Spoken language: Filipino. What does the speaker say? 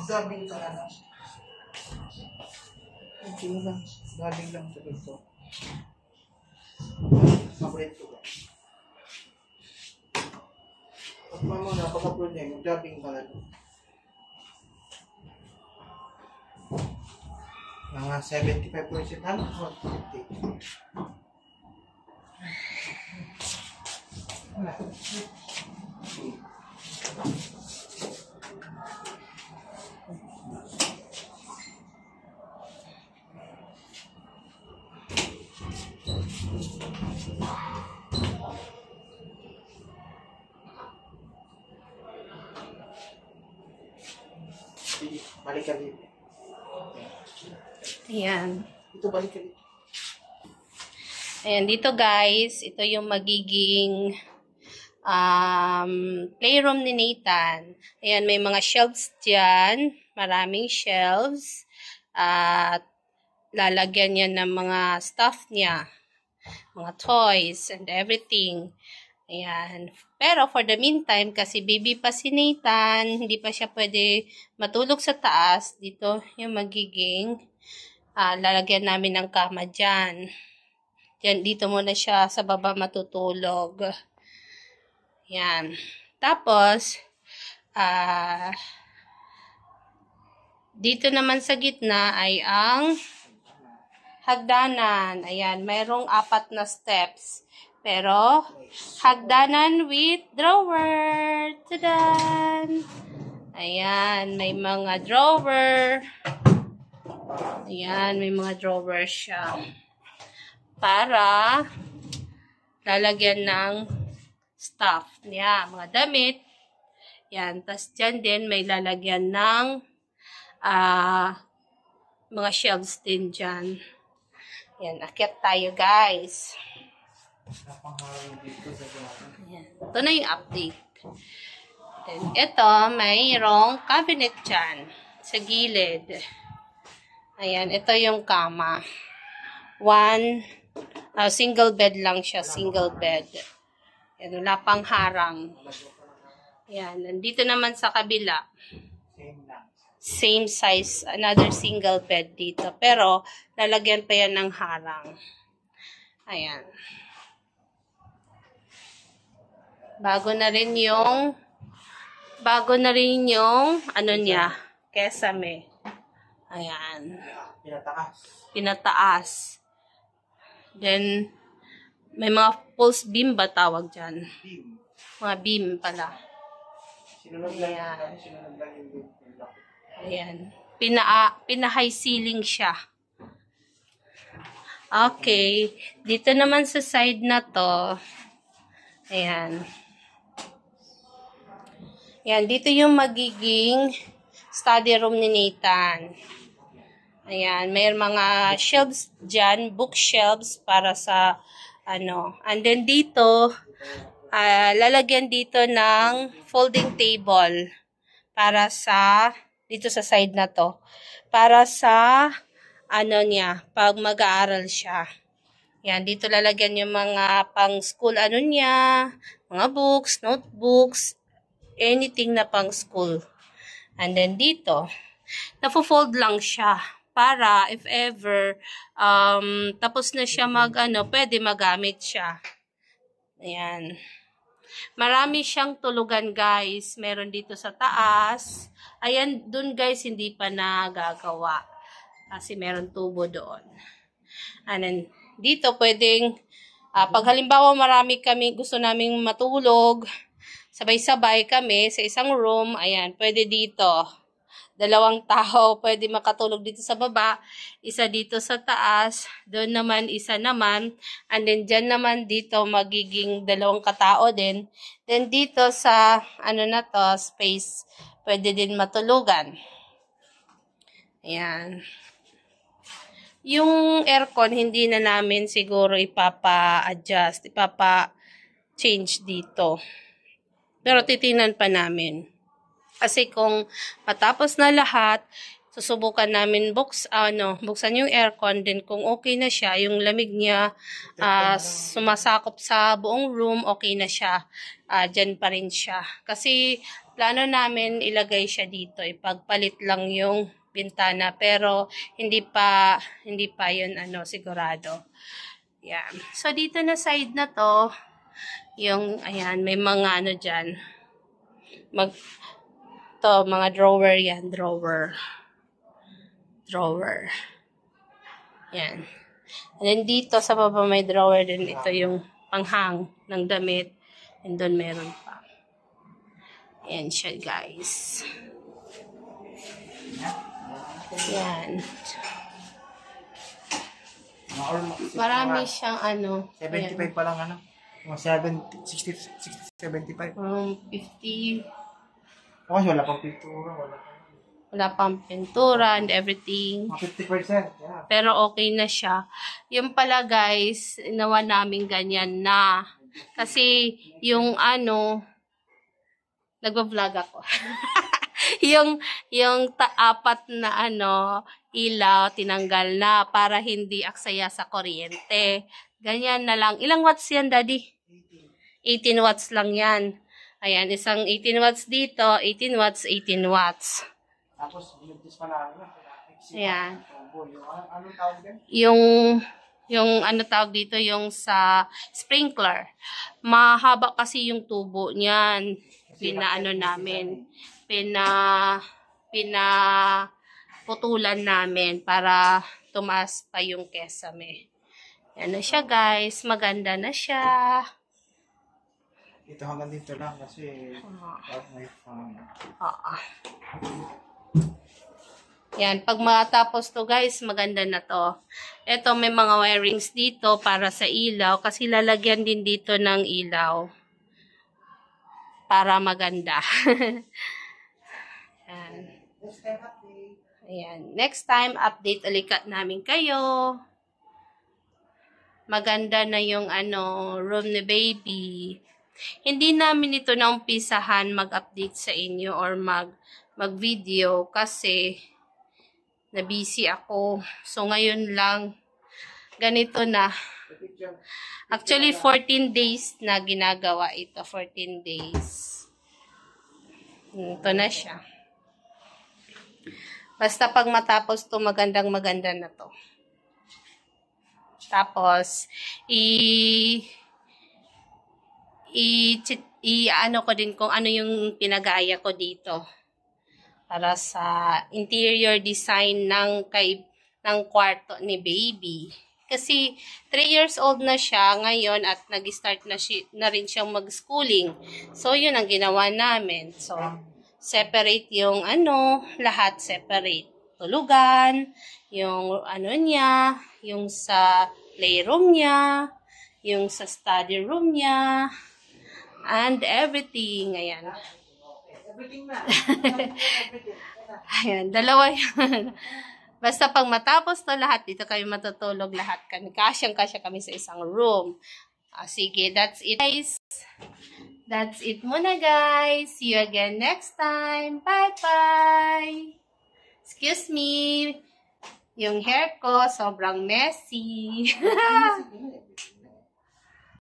Gabing ka na. Okay lang. Gabing lang sa dito. Paborito ko. Pag mo na, pag-upload niya, mag-gabing ka na. Mga 75% hanggang 150. Balik ka dito. Ayan. Ito, balik ka dito. Ayan, dito guys, ito yung magiging playroom ni Nathan. Ayan, may mga shelves dyan. Maraming shelves. At lalagyan niya ng mga stuff niya. Mga toys and everything. Ayan. Pero for the meantime, kasi baby pa si Nathan, hindi pa siya pwede matulog sa taas. Dito yung magiging lalagyan namin ng kama dyan. Yan, dito muna siya sa baba matutulog. Yan. Tapos, dito naman sa gitna ay ang hagdanan. Ayan, mayroong 4 na steps. Pero, hagdanan with drawer. Tadan! Ayan, may mga drawer. Ayan, may mga drawer siya. Para lalagyan ng stuff niya, mga damit. Yan, tas dyan din may lalagyan ng mga shelves din dyan. Yan, akyat tayo guys. Yan. Ito na yung update. Then, ito, mayroong cabinet dyan sa gilid. Ayan, ito yung kama. Single bed lang siya, single bed. Yan, wala pang harang. Yan, nandito naman sa kabila. Same size, another single bed dito. Pero, lalagyan pa yan ng harang. Ayan. Bago na rin yung ano niya, kesame. Ayan. Pinataas. Then, may mga pulse beam ba tawag dyan? Mga beam pala. Ayan. Ayan. Pina-high ceiling siya. Okay. Dito naman sa side na to. Ayan. Ayan. Dito yung magiging study room ni Nathan. Ayan, may mga shelves dyan, bookshelves para sa ano. And then dito, lalagyan dito ng folding table para sa, dito sa side na to, para sa, ano niya, pag mag-aaral siya. Ayan, dito lalagyan yung mga pang school ano niya, mga books, notebooks, anything na pang school. And then dito, nafo-fold lang siya. Para if ever tapos na siya pwede magamit siya. Ayan. Marami siyang tulugan guys. Meron dito sa taas. Ayan, dun guys hindi pa nagagawa. Kasi meron tubo doon. And then, dito pwedeng pag halimbawa marami kami gusto naming matulog, sabay-sabay kami sa isang room, ayan, pwede dito. 2 tao pwede makatulog dito sa baba, isa dito sa taas, doon naman isa naman, and then dyan naman dito magiging 2 katao din. Then dito sa ano na to, space, pwede din matulugan. Ayan. Yung aircon hindi na namin siguro ipapa-adjust, ipapa-change dito. Pero titingnan pa namin. Kasi kung matapos na lahat, susubukan namin buksan yung aircon din kung okay na siya, yung lamig niya sumasakop sa buong room, okay na siya. Dyan pa rin siya. Kasi plano namin ilagay siya dito, ipagpalit lang yung bintana, pero hindi pa yun sigurado. Yan. So dito na side na to, yung ayan, may mga dyan. Mga drawer yan, drawer. Yan. And then dito sa baba may drawer din. Ito yung panghang ng damit. And doon meron pa. Yan siya, guys. Yan. Marami siyang 75 ayan. pa lang Mga 60, 75. 50. Kasi wala pang pintura, Wala pang pintura and everything. Mga 50%. Yeah. Pero okay na siya. Yung pala guys, nawa namin ganyan na. Kasi yung nagva-vlog ako. yung apat na ilaw tinanggal na para hindi aksaya sa kuryente. Ganyan na lang. Ilang watts yan, Daddy? 18 watts lang yan. Ayan, isang 18 watts dito, 18 watts, 18 watts. Tapos, binigtis pa namin. Ayan. Anong tawag din? Yung tawag dito, yung sa sprinkler. Mahaba kasi yung tubo niyan. Pinaputulan namin para tumaas pa yung kesame. Yan na siya, guys. Maganda na siya. Ito hanggang dito lang kasi may fan. Yan, pag matapos to guys, maganda na to. Ito, may mga wirings dito para sa ilaw kasi lalagyan din dito ng ilaw para maganda. Yan. Ayan. Next time, update ulit namin kayo. Maganda na yung room ni baby. Hindi namin ito naumpisahan mag-update sa inyo or mag-video kasi na-busy ako. So, ngayon lang, ganito na. Actually, 14 days na ginagawa ito. 14 days. Ito na siya. Basta pag matapos to magandang-maganda na to. Tapos, ko din kung ano yung pinagaya ko dito para sa interior design ng kwarto ni baby. Kasi 3 years old na siya ngayon at nag-start na rin siyang mag-schooling. So, yun ang ginawa namin. So, separate yung lahat separate. Tulugan, yung niya, yung sa playroom niya, yung sa study room niya, and everything. Ayan. Everything na. Ayan, dalawa yan. Basta pag matapos to lahat, dito kami matutulog lahat kami. Kasyang-kasya kami sa isang room. Sige, that's it guys. That's it muna guys. See you again next time. Bye-bye. Excuse me. Yung hair ko, sobrang messy.